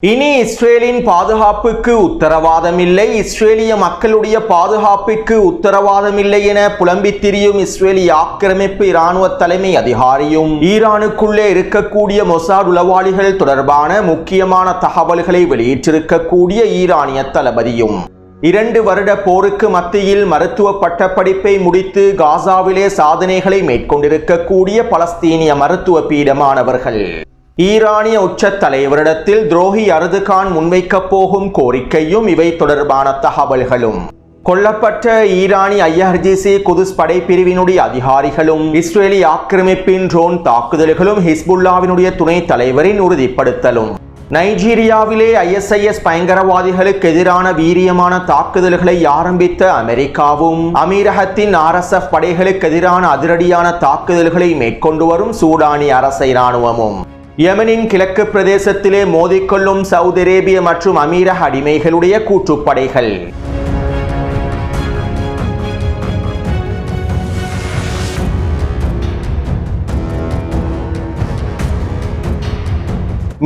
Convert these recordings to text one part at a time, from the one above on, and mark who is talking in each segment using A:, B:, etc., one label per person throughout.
A: இனி இஸ்ரேலின் பாதுகாப்புக்கு உத்தரவாதமில்லை, இஸ்ரேலிய மக்களுடைய பாதுகாப்பிற்கு உத்தரவாதமில்லை என புலம்பித் திரியும் இஸ்ரேலிய ஆக்கிரமிப்பு இராணுவ தலைமை அதிகாரியும் ஈரானுக்குள்ளே இருக்கக்கூடிய மொசாட் உளவாளிகள் தொடர்பான முக்கியமான தகவல்களை வெளியிட்டிருக்கக்கூடிய ஈரானிய தளபதியும் 2 வருட போருக்கு மத்தியில் மருத்துவ பட்டப்படிப்பை முடித்து காசாவிலே சாதனைகளை மேற்கொண்டிருக்கக்கூடிய பலஸ்தீனிய மருத்துவ பீட மாணவர்கள் ஈரானிய உச்ச தலைவரிடத்தில் துரோகி அர்துகான் முன்வைக்கப் போகும் கோரிக்கையும் இவை தொடர்பான தகவல்களும் கொல்லப்பட்ட ஈரானிய IRGC குதுஸ் படைப்பிரிவினுடைய அதிகாரிகளும் இஸ்ரேலி ஆக்கிரமிப்பின் ட்ரோன் தாக்குதல்களும் ஹிஸ்புல்லாவினுடைய துணை தலைவரின் உறுதிப்படுத்தலும் நைஜீரியாவிலே ISIS பயங்கரவாதிகளுக்கு எதிரான வீரியமான தாக்குதல்களை ஆரம்பித்த அமெரிக்காவும் அமீரகத்தின் RSF படைகளுக்கு எதிரான அதிரடியான தாக்குதல்களை மேற்கொண்டு வரும் சூடானிய அரச இராணுவமும் யெமனின் கிழக்கு பிரதேசத்திலே மோதிக்கொள்ளும் சவுதி அரேபிய மற்றும் அமீரக அடிமைகளுடைய கூட்டுப்படைகள்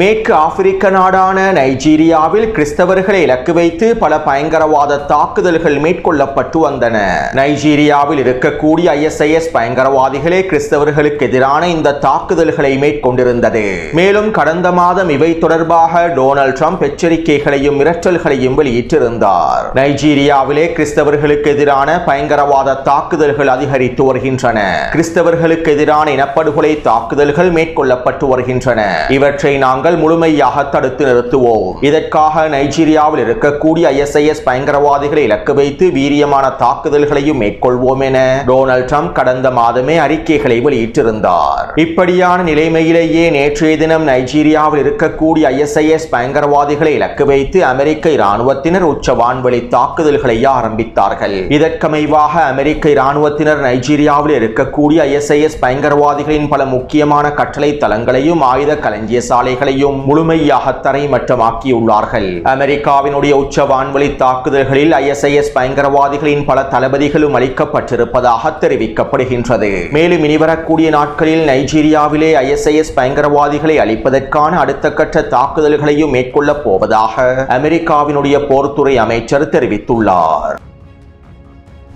A: மேற்கு ஆப்பிரிக்க நாடான நைஜீரியாவில் கிறிஸ்தவர்களை இலக்கு வைத்து பல பயங்கரவாத தாக்குதல்கள் மேற்கொள்ளப்பட்டு வந்தன. நைஜீரியாவில் இருக்கக்கூடிய ISIS பயங்கரவாதிகளே கிறிஸ்தவர்களுக்கு எதிரான இந்த தாக்குதல்களை மேற்கொண்டிருந்தது. மேலும் கடந்த மாதம் இவை தொடர்பாக டொனால்ட் ட்ரம்ப் எச்சரிக்கைகளையும் மிரட்டல்களையும் வெளியிட்டிருந்தார். நைஜீரியாவிலே கிறிஸ்தவர்களுக்கு எதிரான பயங்கரவாத தாக்குதல்கள் அதிகரித்து வருகின்றன. கிறிஸ்தவர்களுக்கு எதிரான இனப்படுகொலை தாக்குதல்கள் மேற்கொள்ளப்பட்டு வருகின்றன. இவற்றை நாங்கள் முழுமையாக தடுத்து நிறுத்துவோம். இதற்காக நைஜீரியாவில் இருக்கக்கூடிய ISIS பயங்கரவாதிகளை இலக்கு வைத்து வீரியமான தாக்குதல்களையும் மேற்கொள்வோம் என டொனால்ட் ட்ரம்ப் கடந்த மாதமே அறிக்கைகளை வெளியிட்டிருந்தார். இப்படியான நிலைமையிலேயே நேற்றைய தினம் நைஜீரியாவில் இருக்கக்கூடிய ISIS பயங்கரவாதிகளை இலக்கு வைத்து அமெரிக்க இராணுவத்தினர் உச்ச வான்வெளி தாக்குதல்களை ஆரம்பித்தார்கள். இதற்கமைவாக அமெரிக்க இராணுவத்தினர் நைஜீரியாவில் இருக்கக்கூடிய ISIS பயங்கரவாதிகளின் பல முக்கியமான கட்டளை தளங்களையும் ஆயுத களஞ்சிய சாலைகளை முழுமையாக தரைமட்டமாக்கியுள்ளார்கள். அமெரிக்காவினுடைய உச்ச வான்வெளி தாக்குதல்களில் ISIS பயங்கரவாதிகளின் பல தளபதிகளும் அளிக்கப்பட்டிருப்பதாக தெரிவிக்கப்படுகின்றது. மேலும் இனிவரக்கூடிய நாட்களில் நைஜீரியாவிலே ISIS பயங்கரவாதிகளை அழிப்பதற்கான அடுத்த கட்ட தாக்குதல்களையும் மேற்கொள்ளப் போவதாக அமெரிக்காவினுடைய போர்த்துறை அமைச்சர் தெரிவித்துள்ளார்.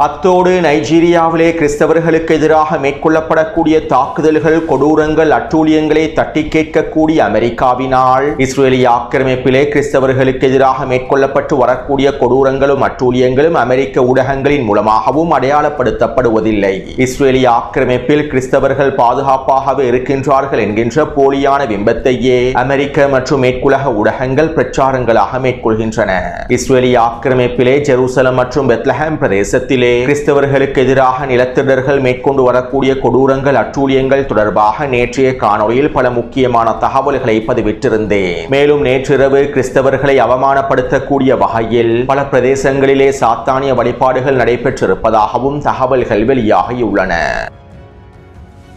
A: அத்தோடு நைஜீரியாவிலே கிறிஸ்தவர்களுக்கு எதிராக மேற்கொள்ளப்படக்கூடிய தாக்குதல்கள், கொடூரங்கள், அட்டூழியங்களை தட்டி கேட்கக்கூடிய அமெரிக்காவினால் இஸ்ரேலிய ஆக்கிரமிப்பிலே கிறிஸ்தவர்களுக்கு எதிராக மேற்கொள்ளப்பட்டு வரக்கூடிய கொடூரங்களும் அட்டூழியங்களும் அமெரிக்க ஊடகங்களின் மூலமாகவும் அடையாளப்படுத்தப்படுவதில்லை. இஸ்ரேலிய ஆக்கிரமிப்பில் கிறிஸ்தவர்கள் பாதுகாப்பாகவே இருக்கின்றார்கள் என்கின்ற போலியான பிம்பத்தையே அமெரிக்க மற்றும் மேற்குலக ஊடகங்கள் பிரச்சாரங்களாக மேற்கொள்கின்றன. இஸ்ரேலிய ஆக்கிரமிப்பிலே ஜெருசலம் மற்றும் பெத்லஹேம் பிரதேசத்திலே கிறிஸ்தவர்களுக்கு எதிராக நிலத்திடர்கள் மேற்கொண்டு வரக்கூடிய கொடூரங்கள், அட்டூழியங்கள் தொடர்பாக நேற்றைய காணொளியில் பல முக்கியமான தகவல்களை பதிவிட்டிருந்தேன். மேலும் நேற்றிரவு கிறிஸ்தவர்களை அவமானப்படுத்தக்கூடிய வகையில் பல பிரதேசங்களிலே சாத்தானிய வழிபாடுகள் நடைபெற்றிருப்பதாகவும் தகவல்கள் வெளியாகியுள்ளன.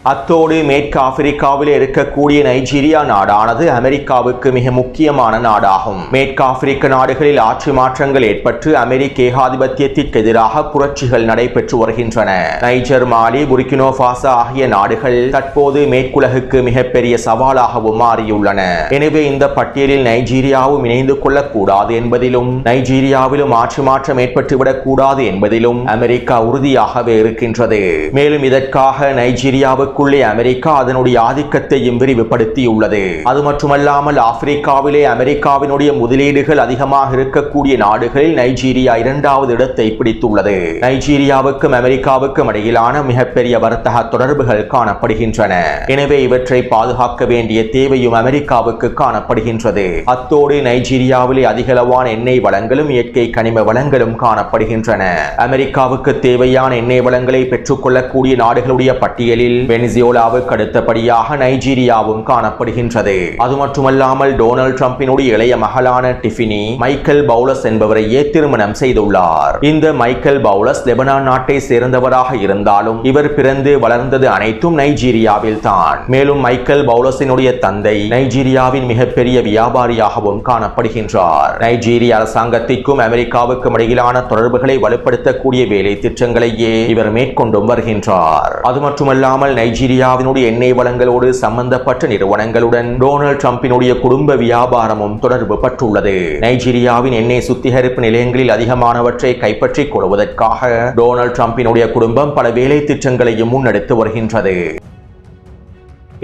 A: அத்தோடு மேற்கு ஆப்பிரிக்காவில் இருக்கக்கூடிய நைஜீரியா நாடானது அமெரிக்காவுக்கு மிக முக்கியமான நாடாகும். மேற்கு ஆப்பிரிக்க நாடுகளில் ஆட்சி மாற்றங்கள் ஏற்பட்டு அமெரிக்க ஏகாதிபத்தியத்திற்கு எதிராக புரட்சிகள் நடைபெற்று வருகின்றன. நைஜர், மாலி, புர்கினா ஃபாசோ ஆகிய நாடுகள் தற்போது மேற்குலகுக்கு மிகப்பெரிய சவாலாகவும் மாறியுள்ளன. எனவே இந்த பட்டியலில் நைஜீரியாவும் இணைந்து கொள்ளக்கூடாது என்பதிலும் நைஜீரியாவிலும் ஆட்சி மாற்றம் ஏற்பட்டுவிடக் கூடாது என்பதிலும் அமெரிக்கா உறுதியாகவே இருக்கின்றது. மேலும் இதற்காக நைஜீரியாவுக்கு அமெரிக்கா அதனுடைய ஆதிக்கத்தையும் விரிவுபடுத்தியுள்ளது. அது மட்டுமல்லாமல் ஆப்பிரிக்காவிலே அமெரிக்காவினுடைய முதலீடுகள் அதிகமாக இருக்கக்கூடிய நாடுகளில் நைஜீரியா 2வது இடத்தை பிடித்துள்ளது. நைஜீரியாவுக்கும் அமெரிக்காவுக்கும் இடையிலான மிகப்பெரிய வர்த்தக தொடர்புகள் காணப்படுகின்றன. எனவே இவற்றை பாதுகாக்க வேண்டிய தேவையும் அமெரிக்காவுக்கு காணப்படுகின்றது. அத்தோடு நைஜீரியாவிலே அதிகளவான எண்ணெய் வளங்களும் இயற்கை கனிம வளங்களும் காணப்படுகின்றன. அமெரிக்காவுக்கு தேவையான எண்ணெய் வளங்களை பெற்றுக்கொள்ளக்கூடிய நாடுகளுடைய பட்டியலில் வெனிசுவேலாவுக்கு அடுத்தபடியாக நைஜீரியாவும் காணப்படுகின்றது. அது மட்டுமல்லாமல் டொனால்ட் ட்ரம்பினுடைய இளைய மகளான டிஃபினி மைக்கேல் பவுலஸ் என்பவரையே திருமணம் செய்துள்ளார். இந்த மைக்கேல் பவுலஸ் லெபனான் நாட்டை சேர்ந்தவராக இருந்தாலும் இவர் பிறந்து வளர்ந்தது அனைத்தும் நைஜீரியாவில் தான். மேலும் மைக்கேல் பவுலஸினுடைய தந்தை நைஜீரியாவின் மிகப்பெரிய வியாபாரியாகவும் காணப்படுகின்றார். நைஜீரிய அரசாங்கத்திற்கும் அமெரிக்காவுக்கும் இடையிலான தொடர்புகளை வலுப்படுத்தக்கூடிய வேலை திட்டங்களையே இவர் மேற்கொண்டும் வருகின்றார். அது மட்டுமல்லாமல் நைஜீரியாவினுடைய எண்ணெய் வளங்களோடு சம்பந்தப்பட்ட நிறுவனங்களுடன் டொனால்ட் ட்ரம்பினுடைய குடும்ப வியாபாரமும் தொடர்பு பட்டுள்ளது. நைஜீரியாவின் எண்ணெய் சுத்திகரிப்பு நிலையங்களில் அதிகமானவற்றை கைப்பற்றிக் கொள்வதற்காக டொனால்ட் ட்ரம்பினுடைய குடும்பம் பல வேலை திட்டங்களையும் முன்னெடுத்து வருகின்றது.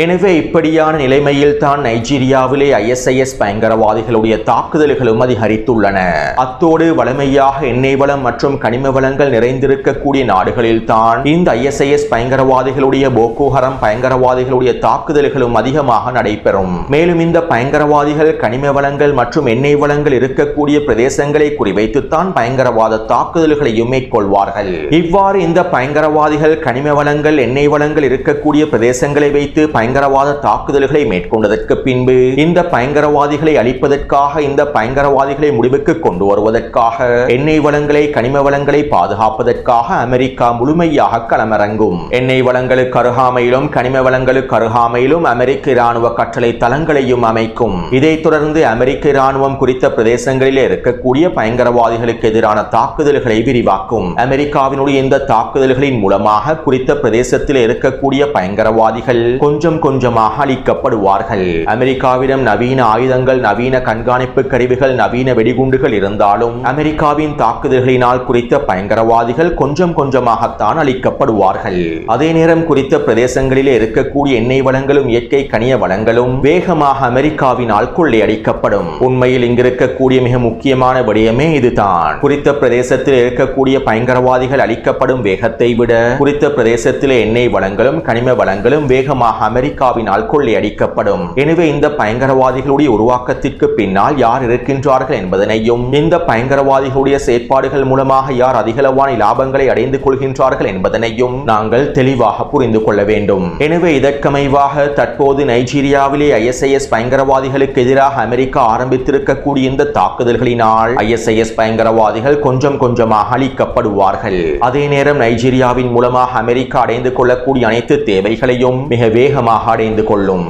A: எனவே இப்படியான நிலைமையில் தான் நைஜீரியாவிலே ISIS பயங்கரவாதிகளுடைய தாக்குதல்களும் அதிகரித்துள்ளன. அத்தோடு வளமையாக எண்ணெய் வளம் மற்றும் கனிம வளங்கள் நிறைந்திருக்கக்கூடிய நாடுகளில் தான் இந்த ISIS பயங்கரவாதிகளுடைய போகோ ஹரம் பயங்கரவாதிகளுடைய தாக்குதல்களும் அதிகமாக நடைபெறும். மேலும் இந்த பயங்கரவாதிகள் கனிம வளங்கள் மற்றும் எண்ணெய் வளங்கள் இருக்கக்கூடிய பிரதேசங்களை குறிவைத்துத்தான் பயங்கரவாத தாக்குதல்களையும் மேற்கொள்வார்கள். இவ்வாறு இந்த பயங்கரவாதிகள் கனிம வளங்கள் எண்ணெய் வளங்கள் இருக்கக்கூடிய பிரதேசங்களை வைத்து பயங்கரவாத தாக்குதல்களை மேற்கொண்டதற்கு பின்பு இந்த பயங்கரவாதிகளை அழிப்பதற்காக இந்த பயங்கரவாதிகளை முடிவுக்கு கொண்டு வருவதற்காக எண்ணெய் வளங்களை கனிம வளங்களை பாதுகாப்பதற்காக அமெரிக்கா முழுமையாக களமிறங்கும். எண்ணெய் வளங்களுக்கு அருகாமையிலும் கனிம வளங்களுக்கு அருகாமையிலும் அமெரிக்க இராணுவ கட்டளை தளங்களையும் அமைக்கும். இதைத் தொடர்ந்து அமெரிக்க இராணுவம் குறித்த பிரதேசங்களில் இருக்கக்கூடிய பயங்கரவாதிகளுக்கு எதிரான தாக்குதல்களை விரிவாக்கும். அமெரிக்காவினுடைய இந்த தாக்குதல்களின் மூலமாக குறித்த பிரதேசத்தில் இருக்கக்கூடிய பயங்கரவாதிகள் கொஞ்சம் கொஞ்சமாக அளிக்கப்படுவார்கள். அமெரிக்காவிடம் நவீன ஆயுதங்கள், நவீன கண்காணிப்பு கருவிகள், நவீன வெடிகுண்டுகள் இருந்தாலும் அமெரிக்காவின் தாக்குதல்களினால் குறித்த பயங்கரவாதிகள் கொஞ்சம் கொஞ்சமாகத்தான் அளிக்கப்படுவார்கள். அதே நேரம் குறித்த பிரதேசங்களிலே இருக்கக்கூடிய எண்ணெய் வளங்களும் இயற்கை கனிய வளங்களும் வேகமாக அமெரிக்காவினால் கொள்ளையடிக்கப்படும். உண்மையில் இங்கிருக்கக்கூடிய மிக முக்கியமான விடயமே இதுதான். குறித்த பிரதேசத்தில் இருக்கக்கூடிய பயங்கரவாதிகள் அளிக்கப்படும் வேகத்தை விட குறித்த பிரதேசத்திலே எண்ணெய் வளங்களும் கனிம வளங்களும் வேகமாக அமெரிக்காவினால் கொள்ளையடிக்கப்படும். எனவே இந்த பயங்கரவாதிகளுடைய உருவாக்கத்திற்கு பின்னால் யார் இருக்கின்றார்கள் என்பதனையும் இந்த பயங்கரவாதிகளுடைய செயற்பாடுகள் மூலமாக யார் அதிகளவான லாபங்களை அடைந்து கொள்கின்றார்கள் என்பதனையும் நாங்கள் தெளிவாக புரிந்து கொள்ள வேண்டும். எனவே இதற்கமைவாக தற்போது நைஜீரியாவிலே ISIS பயங்கரவாதிகளுக்கு எதிராக அமெரிக்கா ஆரம்பித்திருக்கக்கூடிய இந்த தாக்குதல்களினால் ISIS பயங்கரவாதிகள் கொஞ்சம் கொஞ்சமாக அழிக்கப்படுவார்கள். அதே நேரம் நைஜீரியாவின் மூலமாக அமெரிக்கா அடைந்து கொள்ளக்கூடிய அனைத்து தேவைகளையும் மிக வேகமாக அடைந்து கொள்ளும்.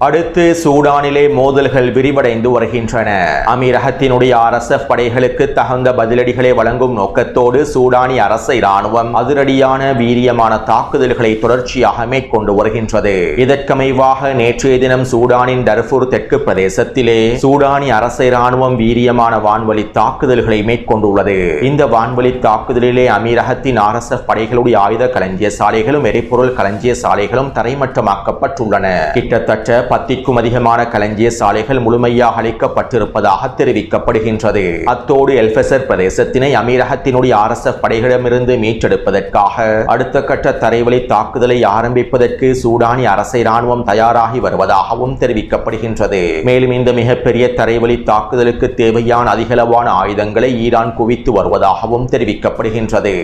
A: அடுத்து சூடானிலே மோதல்கள் விரிவடைந்து வருகின்றன. அமீரகத்தினுடைய RSF படைகளுக்கு தகுந்த பதிலடிகளை வழங்கும் நோக்கத்தோடு சூடானி அரச இராணுவம் அதிரடியான வீரியமான தாக்குதல்களை தொடர்ச்சியாக மேற்கொண்டு வருகின்றது. இதற்கமைவாக நேற்றைய தினம் சூடானின் டர்ஃபூர் தெற்கு பிரதேசத்திலே சூடானி அரச இராணுவம் வீரியமான வான்வழி தாக்குதல்களை மேற்கொண்டுள்ளது. இந்த வான்வழி தாக்குதலிலே அமீரகத்தின் RSF படைகளுடைய ஆயுத களஞ்சிய சாலைகளும் எரிபொருள் களஞ்சிய சாலைகளும் தரைமட்டமாக்கப்பட்டுள்ளன. கிட்டத்தட்ட 10க்கும் அதிகமான களஞ்சிய சாலைகள் முழுமையாக அளிக்கப்பட்டிருப்பதாக தெரிவிக்கப்படுகின்றது. அத்தோடு எல்ஃபெசர் பிரதேசத்தினை அமீரகத்தினுடைய RSF படைகளிடமிருந்து மீட்டெடுப்பதற்காக அடுத்த கட்ட தரைவழி தாக்குதலை ஆரம்பிப்பதற்கு சூடானி அரச இராணுவம் தயாராகி வருவதாகவும் தெரிவிக்கப்படுகின்றது. மேலும் இந்த மிகப்பெரிய தரைவழி தாக்குதலுக்கு தேவையான அதிகளவான ஆயுதங்களை ஈரான் குவித்து வருவதாகவும் தெரிவிக்கப்படுகின்றது.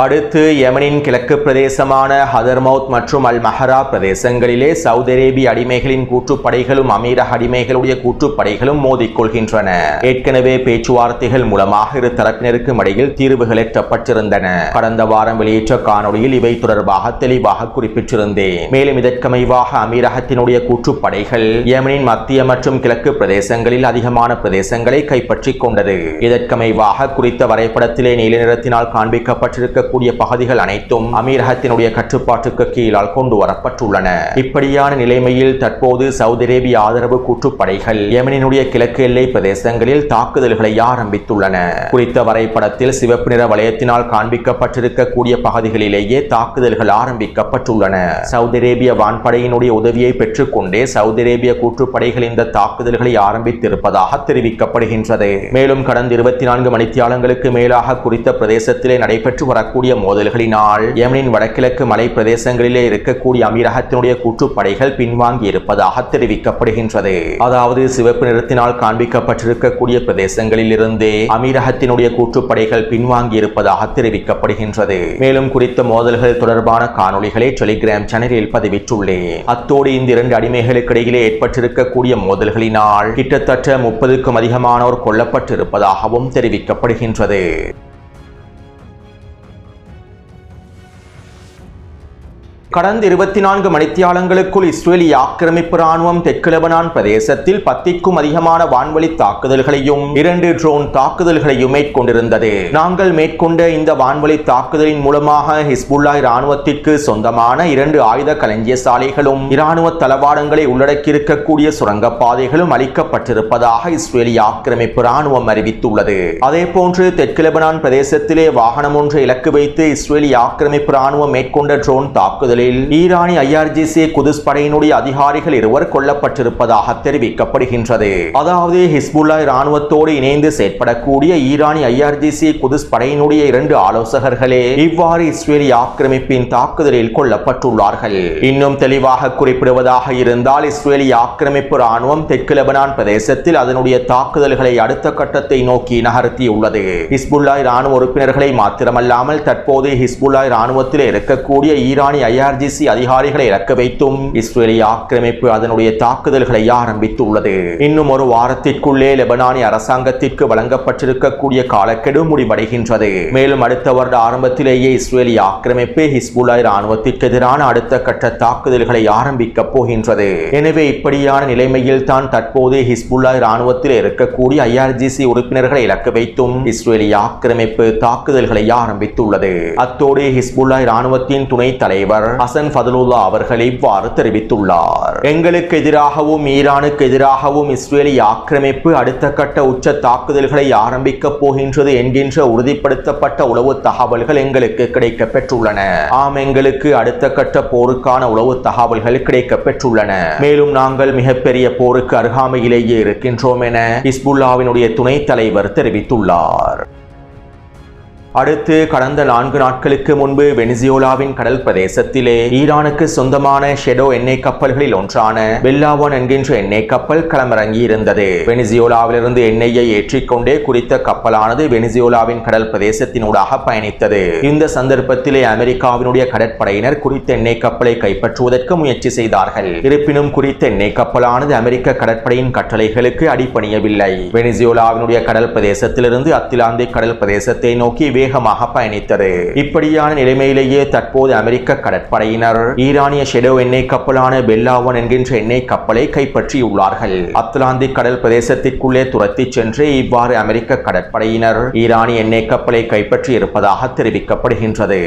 A: அடுத்து யமனின் கிழக்கு பிரதேசமான ஹதர்மவுத் மற்றும் அல் மஹரா பிரதேசங்களிலே சவுதி அரேபிய அடிமைகளின் கூட்டுப்படைகளும் அமீரக அடிமைகளுடைய கூட்டுப்படைகளும் மோதிக்கொள்கின்றன. ஏற்கனவே பேச்சுவார்த்தைகள் மூலமாக இரு தரப்பினருக்கும் இடையில் தீர்வுகள் எட்டப்பட்டிருந்தன. கடந்த வாரம் வெளியிட்ட காணொலியில் இவை தொடர்பாக தெளிவாக குறிப்பிட்டிருந்தேன். மேலும் இதற்கமைவாக அமீரகத்தினுடைய கூட்டுப்படைகள் யமனின் மத்திய மற்றும் கிழக்கு பிரதேசங்களில் அதிகமான பிரதேசங்களை கைப்பற்றிக் கொண்டது. இதற்கமைவாக குறித்த வரைபடத்திலே நீல நிறத்தினால் காண்பிக்கப்பட்டிருக்க பகுதிகள் அனைத்தும் அமீரகத்தினுடைய கட்டுப்பாட்டுக்கு கீழால் கொண்டு வரப்பட்டுள்ளன. இப்படியான நிலைமையில் தற்போது சவுதி அரேபிய ஆதரவு கூட்டுப்படைகள் யமனினுடைய கிழக்கு எல்லை பிரதேசங்களில் தாக்குதல்களை ஆரம்பித்துள்ளன. குறித்த வரைபடத்தில் சிவப்பு நிற வளையத்தினால் காண்பிக்கப்பட்டிருக்கக்கூடிய பகுதிகளிலேயே தாக்குதல்கள் ஆரம்பிக்கப்பட்டுள்ளன. சவுதி அரேபிய வான்படையினுடைய உதவியை பெற்றுக் கொண்டே சவுதி அரேபிய கூட்டுப்படைகள் இந்த தாக்குதல்களை ஆரம்பித்திருப்பதாக தெரிவிக்கப்படுகின்றது. மேலும் கடந்த 24 மணித்தியாலங்களுக்கு மேலாக குறித்த பிரதேசத்திலே நடைபெற்று வரக்கூடிய மோதல்களினால் யமனின் வடகிழக்கு மலை பிரதேசங்களிலே இருக்கக்கூடிய அமீரகத்தினுடைய கூட்டுப்படைகள் பின்வாங்கி இருப்பதாக தெரிவிக்கப்படுகின்றது. அதாவது சிவப்பு நிறத்தினால் காண்பிக்கப்பட்டிருக்கக்கூடிய பிரதேசங்களில் இருந்தே அமீரகத்தினுடைய கூட்டுப்படைகள் பின்வாங்கி இருப்பதாக தெரிவிக்கப்படுகின்றது. மேலும் குறித்த மோதல்கள் தொடர்பான காணொளிகளை டெலிகிராம் சேனலில் பதிவிட்டுள்ளேன். அத்தோடு இந்த இரண்டு அடிமைகளுக்கு இடையிலே ஏற்பட்டிருக்கக்கூடிய மோதல்களினால் கிட்டத்தட்ட 30க்கும் அதிகமானோர் கொல்லப்பட்டிருப்பதாகவும் தெரிவிக்கப்படுகின்றது. கடந்த 24 மணித்தியாலங்களுக்குள் இஸ்ரேலிய ஆக்கிரமிப்பு ராணுவம் தெற்கு லெபனான் பிரதேசத்தில் 10க்கும் அதிகமான வான்வழி தாக்குதல்களையும் 2 ட்ரோன் தாக்குதல்களையும் மேற்கொண்டிருந்தது. நாங்கள் மேற்கொண்ட இந்த வான்வழி தாக்குதலின் மூலமாக ஹிஸ்புல்லாஹ் ராணுவத்திற்கு சொந்தமான 2 ஆயுத களஞ்சிய சாலைகளும் இராணுவ தளவாடங்களை உள்ளடக்கியிருக்கக்கூடிய சுரங்கப்பாதைகளும் அளிக்கப்பட்டிருப்பதாக இஸ்ரேலிய ஆக்கிரமிப்பு ராணுவம் அறிவித்துள்ளது. அதேபோன்று தெற்கு லெபனான் பிரதேசத்திலே வாகனம் ஒன்றை இலக்கு வைத்து இஸ்ரேலிய ஆக்கிரமிப்பு ராணுவம் மேற்கொண்ட ட்ரோன் தாக்குதல் ஈரானிய IRGC குதுஸ் படையினுடைய அதிகாரிகள் 2 கொல்லப்பட்டிருப்பதாக தெரிவிக்கப்படுகின்றது. அதாவது ஹிஸ்புல்லாஹ் ராணுவத்தோடு இணைந்து செயற்படக்கூடிய ஈரானிய IRGC குதுஸ் படையினுடைய 2 ஆலோசகர்களே இவ்வாறு இஸ்ரேலிய ஆக்கிரமிப்பின் தாக்குதலில் கொல்லப்பட்டுள்ளார்கள். இன்னும் தெளிவாக குறிப்பிடுவதாக இருந்தால் இஸ்ரேலிய ஆக்கிரமிப்பு ராணுவம் தெற்கு லெபனான் பிரதேசத்தில் அதனுடைய தாக்குதல்களை அடுத்த கட்டத்தை நோக்கி நகர்த்தியுள்ளது. ஹிஸ்புல்லாஹ் ராணுவ உறுப்பினர்களை மாத்திரமல்லாமல் தற்போது ஹிஸ்புல்லாஹ் ராணுவத்தில் இருக்கக்கூடிய ஈரானிய IRGC அதிகாரிகளை இறக்க வைத்தும் இஸ்ரேலிய ஆக்கிரமிப்பு அதனுடைய தாக்குதல்களை ஆரம்பித்துள்ளது. இன்னும் ஒரு வாரத்திற்குள்ளே லெபனானிய அரசாங்கத்திற்கு வழங்கப்பட்டிருக்கக்கூடிய காலக்கெடு முடிவடைகின்றது. மேலும் அடுத்த வருட ஆரம்பத்திலேயே இஸ்ரேலிய ஆக்கிரமிப்பு ஹிஸ்புல்லாஹ் ராணுவத்திற்கு எதிரான அடுத்த கட்ட தாக்குதல்களை ஆரம்பிக்க போகின்றது. எனவே இப்படியான நிலைமையில் தான் தற்போது ஹிஸ்புல்லாஹ் ராணுவத்தில் இருக்கக்கூடிய IRGC உறுப்பினர்களை இலக்கு வைத்தும் இஸ்ரேலிய ஆக்கிரமிப்பு தாக்குதல்களை ஆரம்பித்துள்ளது. அத்தோடு ஹிஸ்புல்லாஹ் ராணுவத்தின் துணை தலைவர் ஹசன் ஃபதுலுல்லா அவர்கள் இவ்வாறு தெரிவித்துள்ளார். எங்களுக்கு எதிராகவும் ஈரானுக்கு எதிராகவும் இஸ்ரேலிய ஆக்கிரமிப்பு அடுத்த கட்ட உச்ச தாக்குதல்களை ஆரம்பிக்க போகின்றது என்கின்ற உறுதிப்படுத்தப்பட்ட உளவு தகவல்கள் எங்களுக்கு கிடைக்க பெற்றுள்ளன. ஆம், எங்களுக்கு அடுத்த கட்ட போருக்கான உளவு தகவல்கள் கிடைக்க பெற்றுள்ளன. மேலும் நாங்கள் மிகப்பெரிய போருக்கு அருகாமையிலேயே இருக்கின்றோம் என ஹிஸ்புல்லாஹ்வினுடைய துணை தலைவர் தெரிவித்துள்ளார். அடுத்து கடந்த 4 நாட்களுக்கு முன்பு வெனிசுவேலாவின் கடல் பிரதேசத்திலே ஈரானுக்கு சொந்தமான ஷெடோ எண்ணெய் கப்பல்களில் ஒன்றான பெல்லாவன் என்கின்ற எண்ணெய் கப்பல் களமிறங்கி இருந்தது. வெனிசுவேலாவிலிருந்து எண்ணெயை ஏற்றிக்கொண்டே குறித்த கப்பலானது வெனிசுவேலாவின் கடல் பிரதேசத்தினூடாக பயணித்தது. இந்த சந்தர்ப்பத்திலே அமெரிக்காவினுடைய கடற்படையினர் குறித்த எண்ணெய் கப்பலை கைப்பற்றுவதற்கு முயற்சி செய்தார்கள். இருப்பினும் குறித்த எண்ணெய் கப்பலானது அமெரிக்க கடற்படையின் கட்டளைகளுக்கு அடிபணியவில்லை. வெனிசுவேலாவினுடைய கடல் பிரதேசத்திலிருந்து அத்திலாந்திக் கடல் பிரதேசத்தை நோக்கி வேகமாக பயணித்தது. இப்படியான நிலைமையிலேயே தற்போது அமெரிக்க கடற்படையினர் ஈரானிய ஷெடோ எண்ணெய் கப்பலான பெல்லாவன் என்கின்ற எண்ணெய் கப்பலை கைப்பற்றியுள்ளார்கள். அத்லாந்திக் கடல் பிரதேசத்திற்குள்ளே துரத்தி சென்று இவ்வாறு அமெரிக்க கடற்படையினர் ஈரானிய எண்ணெய் கப்பலை கைப்பற்றி இருப்பதாக தெரிவிக்கப்படுகின்றது.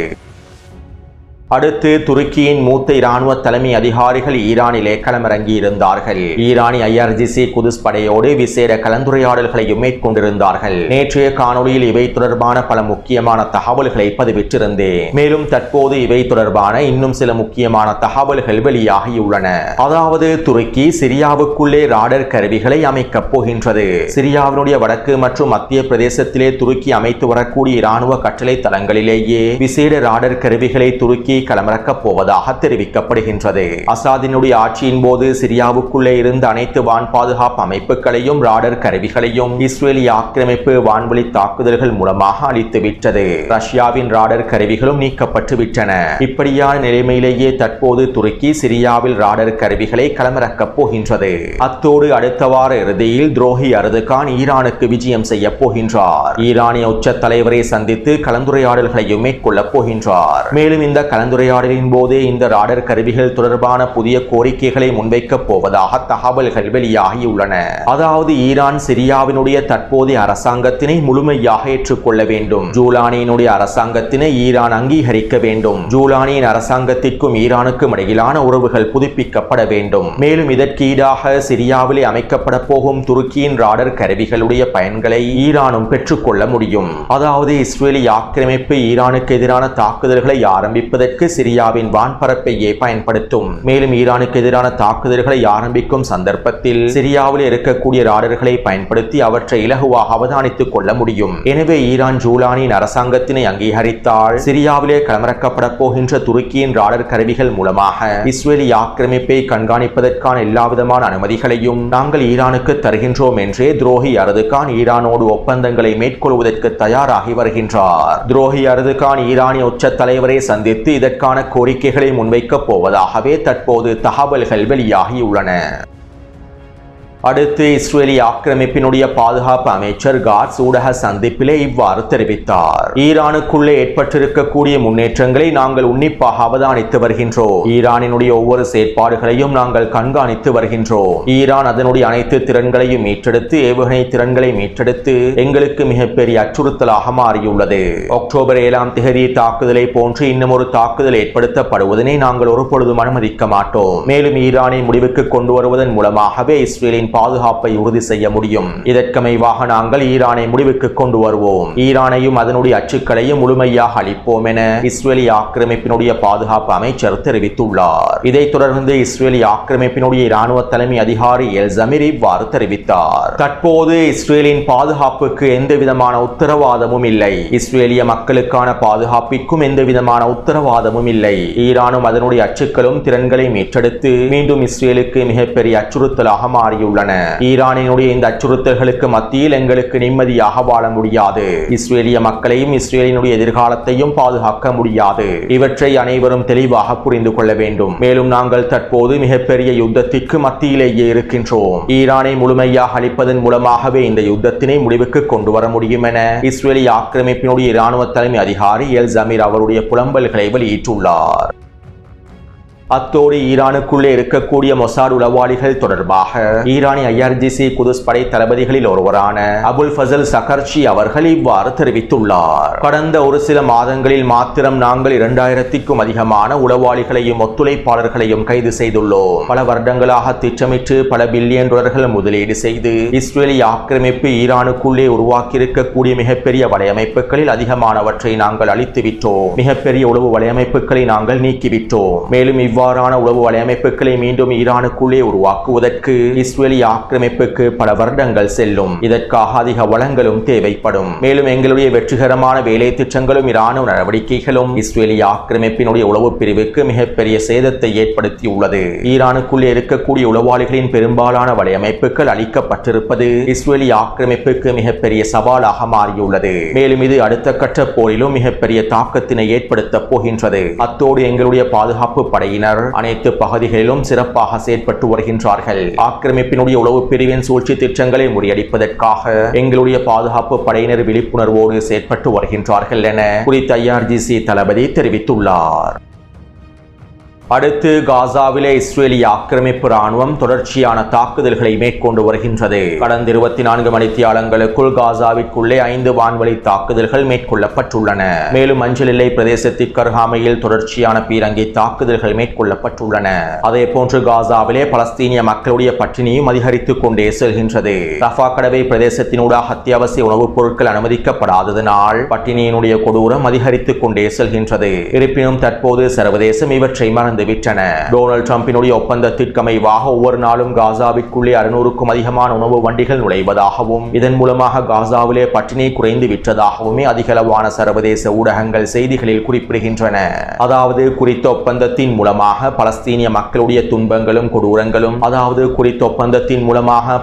A: அடுத்து துருக்கியின் மூத்த இராணுவ தலைமை அதிகாரிகள் ஈரானிலே களமிறங்கி இருந்தார்கள். ஈரானிய IRGC குதுஸ் படையோடு விசேட கலந்துரையாடல்களையும் மேற்கொண்டிருந்தார்கள். நேற்றைய காணொலியில் இவை தொடர்பான பல முக்கியமான தகவல்களை பதிவிட்டிருந்தேன். மேலும் தற்போது இவை தொடர்பான இன்னும் சில முக்கியமான தகவல்கள் வெளியாகியுள்ளன. அதாவது துருக்கி சிரியாவுக்குள்ளே ராடர் கருவிகளை அமைக்கப் போகின்றது. சிரியாவினுடைய வடக்கு மற்றும் மத்திய பிரதேசத்திலே துருக்கி அமைத்து வரக்கூடிய இராணுவ கட்டளை தளங்களிலேயே விசேட ராடர் கருவிகளை துருக்கி களமிறக்கப் போவதாக தெரிவிக்கப்படுகின்றது. அசாதினுடைய ஆட்சியின் போது சிரியாவுக்குள்ளே இருந்த அனைத்து வான் பாதுகாப்பு அமைப்புகளையும் ராடர் கருவிகளையும் இஸ்ரேலிய ஆக்கிரமிப்பு வான்வழி தாக்குதல்கள் மூலமாக அழித்துவிட்டது. ரஷ்யாவின் ராடர் கருவிகளும் நீக்கப்பட்டு விட்டன. இப்படியான நிலைமையிலேயே தற்போது துருக்கி சிரியாவில் ராடர் கருவிகளை களமிறக்கப் போகின்றது. அத்தோடு அடுத்த வார இறுதியில் துரோகி அர்துகான் ஈரானுக்கு விஜயம் செய்ய போகின்றார். ஈரானிய உச்ச தலைவரை சந்தித்து கலந்துரையாடல்களையும் மேற்கொள்ளப் போகின்றார். மேலும் இந்த கலந்துரையாடலின் போதே இந்த ராடர் கருவிகள் தொடர்பான புதிய கோரிக்கைகளை முன்வைக்கப் போவதாக தகவல்கள் வெளியாகியுள்ளன. அதாவது ஈரான் சிரியாவினுடைய தற்போதைய அரசாங்கத்தினை முழுமையாக ஏற்றுக்கொள்ள வேண்டும். ஜூலானியினுடைய அரசாங்கத்தினை ஈரான் அங்கீகரிக்க வேண்டும். ஜூலானியின் அரசாங்கத்திற்கும் ஈரானுக்கும் இடையிலான உறவுகள் புதுப்பிக்கப்பட வேண்டும். மேலும் இதற்கு ஈடாக சிரியாவிலே அமைக்கப்பட போகும் துருக்கியின் ராடர் கருவிகளுடைய பயன்களை ஈரானும் பெற்றுக்கொள்ள முடியும். அதாவது இஸ்ரேலிய ஆக்கிரமிப்பு ஈரானுக்கு எதிரான தாக்குதல்களை ஆரம்பிப்பதற்கு சிரியாவின் வான்பரப்பையே பயன்படுத்தும். மேலும் ஈரானுக்கு எதிரான தாக்குதல்களை ஆரம்பிக்கும் சந்தர்ப்பத்தில் சிரியாவில் இருக்கக்கூடிய ராடர்களை பயன்படுத்தி அவற்றை இலகுவாக அவதானித்துக் கொள்ள முடியும். எனவே ஈரான் ஜூலானியின் அரசாங்கத்தினை அங்கீகரித்தால் சிரியாவிலே களமிறக்கப்பட போகின்ற துருக்கியின் ராடர் கருவிகள் மூலமாக இஸ்ரேலிய ஆக்கிரமிப்பை கண்காணிப்பதற்கான எல்லாவிதமான அனுமதிகளையும் நாங்கள் ஈரானுக்கு தருகின்றோம் என்றே துரோகி அர்துகான் ஈரானோடு ஒப்பந்தங்களை மேற்கொள்வதற்கு தயாராகி வருகின்றார். துரோகி அர்துகான் ஈரானிய உச்ச தலைவரை சந்தித்து இதற்கான கோரிக்கைகளை முன்வைக்கப் போவதாகவே தற்போது தகவல்கள் வெளியாகியுள்ளன. அடுத்து இஸ்ரேலி ஆக்கிரமிப்பினுடைய பாதுகாப்பு அமைச்சர் காட்ஸ் ஊடக சந்திப்பிலே இவ்வாறு தெரிவித்தார். ஈரானுக்குள்ளே ஏற்பட்டிருக்கக்கூடிய முன்னேற்றங்களை நாங்கள் உன்னிப்பாக அவதானித்து வருகின்றோம். ஈரானினுடைய ஒவ்வொரு செயற்பாடுகளையும் நாங்கள் கண்காணித்து வருகின்றோம். ஈரான் அதனுடைய அனைத்து திறன்களையும் மீட்டெடுத்து ஏவுகணை திறன்களை மீட்டெடுத்து எங்களுக்கு மிகப்பெரிய அச்சுறுத்தலாக மாறியுள்ளது. அக்டோபர் 7ஆம் தேதி தாக்குதலை போன்று இன்னும் ஒரு தாக்குதல் ஏற்படுத்தப்படுவதனை நாங்கள் ஒருபொழுதும் அனுமதிக்க மாட்டோம். மேலும் ஈரானை முடிவுக்கு கொண்டு வருவதன் மூலமாகவே இஸ்ரேலின் பாதுகாப்பை உறுதி செய்ய முடியும். இதற்கமைவாக நாங்கள் ஈரானை முடிவுக்கு கொண்டு வருவோம். ஈரானையும் அதனுடைய அச்சுக்களையும் முழுமையாக அளிப்போம் என இஸ்ரேலி ஆக்கிரமிப்பினுடைய பாதுகாப்பு அமைச்சர் தெரிவித்துள்ளார். இதைத் தொடர்ந்து இஸ்ரேலி ஆக்கிரமிப்பினுடைய இராணுவ தலைமை அதிகாரி எல் ஜமீர் இவ்வாறு தெரிவித்தார். தற்போது இஸ்ரேலின் பாதுகாப்புக்கு எந்த விதமான உத்தரவாதமும் இல்லை. இஸ்ரேலிய மக்களுக்கான பாதுகாப்பிற்கும் எந்த விதமான உத்தரவாதமும் இல்லை. ஈரானும் அதனுடைய அச்சுக்களும் திறன்களை மீட்டெடுத்து மீண்டும் இஸ்ரேலுக்கு மிகப்பெரிய அச்சுறுத்தலாக மாறியுள்ளன. ஈரானினுடைய இந்த அச்சுறுத்தல்களுக்கு மத்தியில் எங்களுக்கு நிம்மதியாக வாழ முடியாது. இஸ்ரேலிய மக்களையும் இஸ்ரேலினுடைய எதிர்காலத்தையும் பாதுகாக்க முடியாது. இவற்றை அனைவரும் தெளிவாக புரிந்து கொள்ள வேண்டும். மேலும் நாங்கள் தற்போது மிகப்பெரிய யுத்தத்திற்கு மத்தியிலேயே இருக்கின்றோம். ஈரானை முழுமையாக அளிப்பதன் மூலமாகவே இந்த யுத்தத்தினை முடிவுக்கு கொண்டு வர முடியும் என இஸ்ரேலிய ஆக்கிரமிப்பினுடைய இராணுவ தலைமை அதிகாரி எல் ஜமீர் அவருடைய புலம்பல்களை வெளியிட்டுள்ளார். அத்தோடு ஈரானுக்குள்ளே இருக்கக்கூடிய மொசாட் உளவாளிகள் தொடர்பாக ஈரானிய IRGC குதுஸ் படை தளபதிகளில் ஒருவரான அபுல் ஃபசல் சகர்ச்சி அவர்கள் இவ்வாறு தெரிவித்துள்ளார். கடந்த ஒரு சில மாதங்களில் மாத்திரம் நாங்கள் 2000க்கும் அதிகமான உளவாளிகளையும் ஒத்துழைப்பாளர்களையும் கைது செய்துள்ளோம். பல வருடங்களாக திட்டமிட்டு பல பில்லியன் டாலர்கள் முதலீடு செய்து இஸ்ரேலி ஆக்கிரமிப்பு ஈரானுக்குள்ளே உருவாக்கியிருக்கக்கூடிய மிகப்பெரிய வலையமைப்புகளில் அதிகமானவற்றை நாங்கள் அழித்துவிட்டோம். மிகப்பெரிய உளவு வலையமைப்புகளை நாங்கள் நீக்கிவிட்டோம். மேலும் இவ்வாறான உளவு வலையமைப்புகளை மீண்டும் ஈரானுக்குள்ளே உருவாக்குவதற்கு இஸ்ரேலி ஆக்கிரமிப்புக்கு பல வருடங்கள் செல்லும். இதற்காக அதிக வளங்களும் தேவைப்படும். மேலும் எங்களுடைய வெற்றிகரமான வேலை திட்டங்களும் இராணுவ நடவடிக்கைகளும் இஸ்ரேலி ஆக்கிரமிப்பினுடைய உளவு பிரிவுக்கு மிகப்பெரிய சேதத்தை ஏற்படுத்தியுள்ளது. ஈரானுக்குள்ளே இருக்கக்கூடிய உளவாளிகளின் பெரும்பாலான வலையமைப்புகள் அளிக்கப்பட்டிருப்பது இஸ்ரேலி ஆக்கிரமிப்புக்கு மிகப்பெரிய சவாலாக மாறியுள்ளது. மேலும் இது அடுத்த கட்ட போரிலும் மிகப்பெரிய தாக்கத்தினை ஏற்படுத்தப் போகின்றது. அத்தோடு எங்களுடைய பாதுகாப்பு படையினர் அனைத்து பகுதிகளிலும் சிறப்பாக செயற்பட்டு வருகின்றார்கள். ஆக்கிரமிப்பினுடைய உளவு பிரிவின் சூழ்ச்சி திட்டங்களை முறியடிப்பதற்காக எங்களுடைய பாதுகாப்பு படையினர் விழிப்புணர்வோடு செயற்பட்டு வருகின்றார்கள் என குறித்த IRGC தளபதி தெரிவித்துள்ளார். அடுத்து காசாவிலே இஸ்ரேலிய ஆக்கிரமிப்பு ராணுவம் தொடர்ச்சியான தாக்குதல்களை மேற்கொண்டு வருகின்றது. கடந்த 24 மணித்தியாலங்களுக்குள் காசாவிற்குள்ளே 5 வான்வழி தாக்குதல்கள் மேற்கொள்ளப்பட்டுள்ளன. மேலும் மஞ்சள் எல்லை பிரதேசத்திற்கு அருகாமையில் தொடர்ச்சியான பீரங்கி தாக்குதல்கள் மேற்கொள்ளப்பட்டுள்ளன. அதே போன்று காசாவிலே பலஸ்தீனிய மக்களுடைய பட்டினியும் அதிகரித்துக் கொண்டே செல்கின்றது. ரஃபா கடவை பிரதேசத்தினூடாக அத்தியாவசிய உணவுப் பொருட்கள் அனுமதிக்கப்படாததனால் பட்டினியினுடைய கொடூரம் அதிகரித்துக் கொண்டே செல்கின்றது. இருப்பினும் தற்போது சர்வதேசம் இவற்றை மறந்து விட்டன. டொனால்ட் ட்ரம்பினுடைய ஒப்பந்தத்திற்கு அமைவாக ஒவ்வொரு நாளும் காசாவிற்குள்ளே 600க்கும் அதிகமான உணவு வண்டிகள் நுழைவதாகவும் இதன் மூலமாக காசாவிலே பட்டினி குறைந்து விட்டதாகவுமே அதிகளவான சர்வதேச ஊடகங்கள் செய்திகளில் குறிப்பிடுகின்றன. அதாவது குறித்த ஒப்பந்தத்தின் மூலமாக பலஸ்தீனிய மக்களுடைய துன்பங்களும் கொடூரங்களும்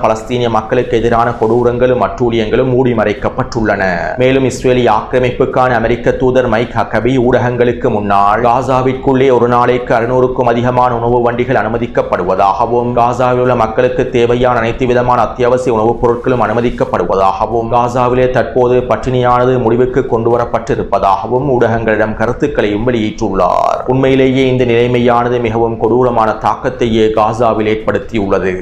A: பலஸ்தீனிய மக்களுக்கு எதிரான கொடூரங்களும் அட்டூழியங்களும் மூடி மறைக்கப்பட்டுள்ளன. மேலும் இஸ்ரேலிய ஆக்கிரமிப்புக்கான அமெரிக்க தூதர் மைக் ஹக்கபி ஊடகங்களுக்கு முன்னால் காசாவிற்குள்ளே ஒரு நாளைக்கு 600க்கும் அதிகமான உணவு வண்டிகள் அனுமதிக்கப்படுவதாகவும் காசாவில் உள்ள மக்களுக்கு தேவையான அனைத்து விதமான அத்தியாவசிய உணவுப் பொருட்களும் அனுமதிக்கப்படுவதாகவும் காசாவிலே தற்போது பட்டினியானது முடிவுக்கு கொண்டு வரப்பட்டிருப்பதாகவும் ஊடகங்களிடம் கருத்துக்களையும் வெளியிட்டுள்ளார். உண்மையிலேயே இந்த நிலைமையானது மிகவும் கொடூரமான தாக்கத்தையே காசாவில் ஏற்படுத்தியுள்ளது.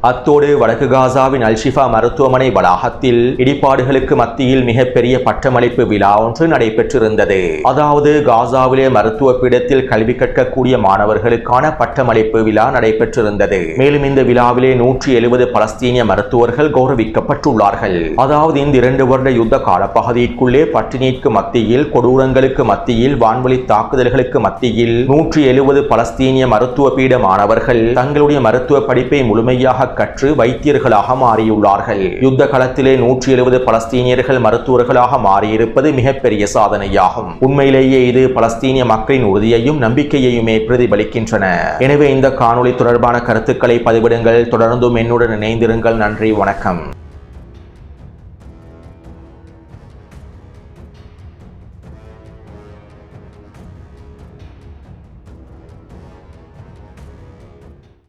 A: அத்தோடு வடக்கு காசாவின் அல்ஷிஃபா மருத்துவமனை வளாகத்தில் இடிபாடுகளுக்கு மத்தியில் மிகப்பெரிய பட்டமளிப்பு விழா ஒன்று நடைபெற்றிருந்தது. அதாவது காசாவிலே மருத்துவ பீடத்தில் கல்வி கற்கக்கூடிய மாணவர்களுக்கான பட்டமளிப்பு விழா நடைபெற்றிருந்தது. மேலும் இந்த விழாவிலே 170 பலஸ்தீனிய மருத்துவர்கள் கௌரவிக்கப்பட்டுள்ளார்கள். அதாவது இந்த 2 வருட யுத்த கால பகுதிக்குள்ளே பட்டினிக்கு மத்தியில், கொடூரங்களுக்கு மத்தியில், வான்வழி தாக்குதல்களுக்கு மத்தியில் 170 பலஸ்தீனிய மருத்துவ பீட மாணவர்கள் தங்களுடைய மருத்துவ படிப்பை முழுமையாக கற்று வைத்தியர்களாக மாறியுள்ளார்கள். யுத்த களத்திலே 170 பலஸ்தீனியர்கள் மருத்துவர்களாக மாறியிருப்பது மிகப்பெரிய சாதனையாகும். உண்மையிலேயே இது பலஸ்தீனிய மக்களின் உறுதியையும் நம்பிக்கையையுமே பிரதிபலிக்கின்றன. எனவே இந்த காணொளி தொடர்பான கருத்துக்களை பதிவிடுங்கள். தொடர்ந்தும் என்னுடன் இணைந்திருங்கள். நன்றி, வணக்கம்.